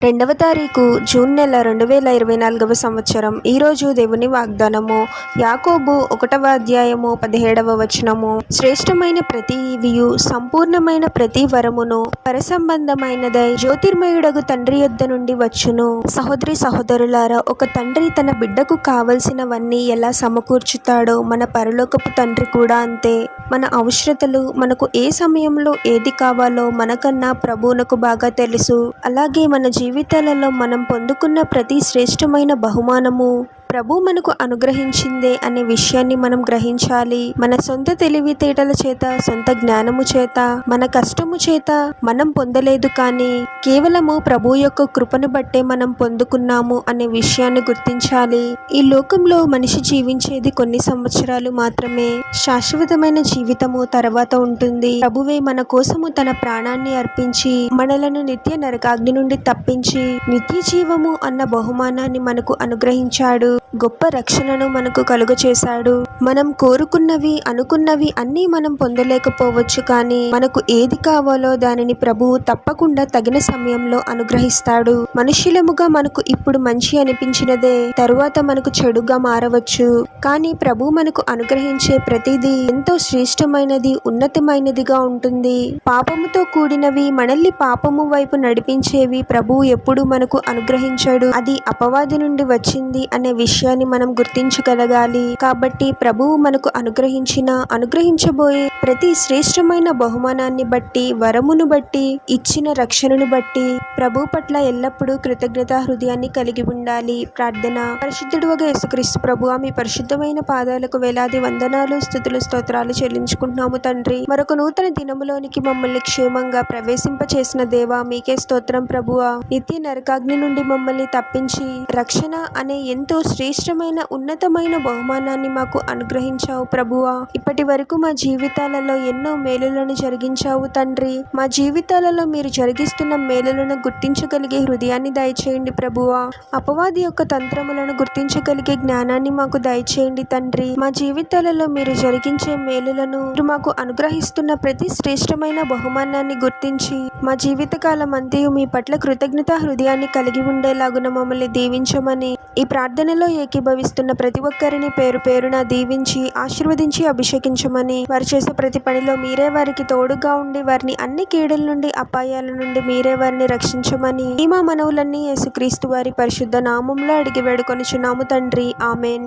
రెండవ తారీఖు జూన్ నెల 2024 సంవత్సరం. ఈరోజు దేవుని వాగ్దానము యాకోబు 1వ అధ్యాయము 17వ వచనము. శ్రేష్టమైన ప్రతి ఈవియు సంపూర్ణమైన ప్రతి వరమును పరసంబంధమైనదై జ్యోతిర్మయుడగు తండ్రి యొద్ద నుండి వచ్చును. సహోదరి సహోదరులారా, ఒక తండ్రి తన బిడ్డకు కావలసినవన్నీ ఎలా సమకూర్చుతాడో మన పరలోకపు తండ్రి కూడా అంతే. మన అవసరతలు, మనకు ఏ సమయంలో ఏది కావాలో మనకన్నా ప్రభువునకు బాగా తెలుసు. అలాగే మన జీవితాలలో మనం పొందుకున్న ప్రతి శ్రేష్టమైన బహుమానము ప్రభు మనకు అనుగ్రహించిందే అనే విషయాన్ని మనం గ్రహించాలి. మన సొంత తెలివితేటల చేత, సొంత జ్ఞానము చేత, మన కష్టము చేత మనం పొందలేదు, కానీ కేవలము ప్రభు యొక్క కృపను బట్టే మనం పొందుకున్నాము అనే విషయాన్ని గుర్తించాలి. ఈ లోకంలో మనిషి జీవించేది కొన్ని సంవత్సరాలు మాత్రమే. శాశ్వతమైన జీవితము తర్వాత ఉంటుంది. ప్రభువే మన కోసము తన ప్రాణాన్ని అర్పించి మనలను నిత్య నరకాగ్ని నుండి తప్పించి నిత్య జీవము అన్న బహుమానాన్ని మనకు అనుగ్రహించాడు. గొప్ప రక్షణను మనకు కలుగచేశాడు. మనం కోరుకున్నవి, అనుకున్నవి అన్నీ మనం పొందలేకపోవచ్చు, కానీ మనకు ఏది కావాలో దానిని ప్రభువు తప్పకుండా తగిన సమయంలో అనుగ్రహిస్తాడు. మనుషులముగా మనకు ఇప్పుడు మంచి అనిపించినదే తరువాత మనకు చెడుగా మారవచ్చు, కానీ ప్రభు మనకు అనుగ్రహించే ప్రతిదీ ఎంతో శ్రేష్టమైనది, ఉన్నతమైనదిగా ఉంటుంది. పాపముతో కూడినవి, మనల్ని పాపము వైపు నడిపించేవి ప్రభువు ఎప్పుడు మనకు అనుగ్రహించాడు. అది అపవాది నుండి వచ్చింది అనే విషయాన్ని మనం గుర్తించగలగాలి. కాబట్టి ప్రభువు మనకు అనుగ్రహించబోయే ప్రతి శ్రేష్టమైన బహుమానాన్ని బట్టి, వరమును బట్టి, ఇచ్చిన రక్షణను బట్టి ప్రభు పట్ల ఎల్లప్పుడూ కృతజ్ఞతా హృదయాన్ని కలిగి ఉండాలి. ప్రార్థన. పరిశుద్ధుడుగా యేసుక్రీస్తు ప్రభువా, మీ పరిశుద్ధమైన పాదాలకు వేలాది వందనాలు, స్తుతులు, స్తోత్రాలు చెల్లించుకుంటున్నాము తండ్రి. మరొక నూతన దినములోనికి మమ్మల్ని క్షేమంగా ప్రవేశింపచేసిన దేవా, మీకే స్తోత్రం ప్రభువా. నిత్య నరకాగ్ని నుండి మమ్మల్ని తప్పించి రక్షణ అనే ఎంతో శ్రేష్టమైన, ఉన్నతమైన బహుమానాన్ని మాకు అనుగ్రహించావు ప్రభువా. ఇప్పటి వరకు మా జీవితాలలో ఎన్నో మేలులను జరిగించావు తండ్రి. మా జీవితాలలో మీరు జరిగిస్తున్న మేలులను గుర్తించగలిగే హృదయాన్ని దయచేయండి ప్రభువా. అపవాది యొక్క తంత్రములను గుర్తించగలిగే జ్ఞానాన్ని మాకు దయచేయండి తండ్రి. మా జీవితాలలో మీరు జరిగించే మేలులను, మీరు మాకు అనుగ్రహిస్తున్న ప్రతి శ్రేష్టమైన బహుమానాన్ని గుర్తించి మా జీవితకాలం అంతయు మీ పట్ల కృతజ్ఞతా హృదయాన్ని కలిగి ఉండేలాగున మమ్మల్ని దీవించమని, ఈ ప్రార్థనలో ఏకీభవిస్తున్న ప్రతి ఒక్కరిని పేరు పేరున దీవించి ఆశీర్వదించి అభిషేకించమని, వారు చేసే ప్రతి పనిలో మీరే వారికి తోడుగా ఉండి వారిని అన్ని కీడుల నుండి, అపాయాల నుండి మీరే వారిని రక్షించమని ఈ మా మనవులన్నీ యేసుక్రీస్తు వారి పరిశుద్ధ నామంలో అడిగి వేడుకొనుచున్నాము తండ్రి. ఆమెన్.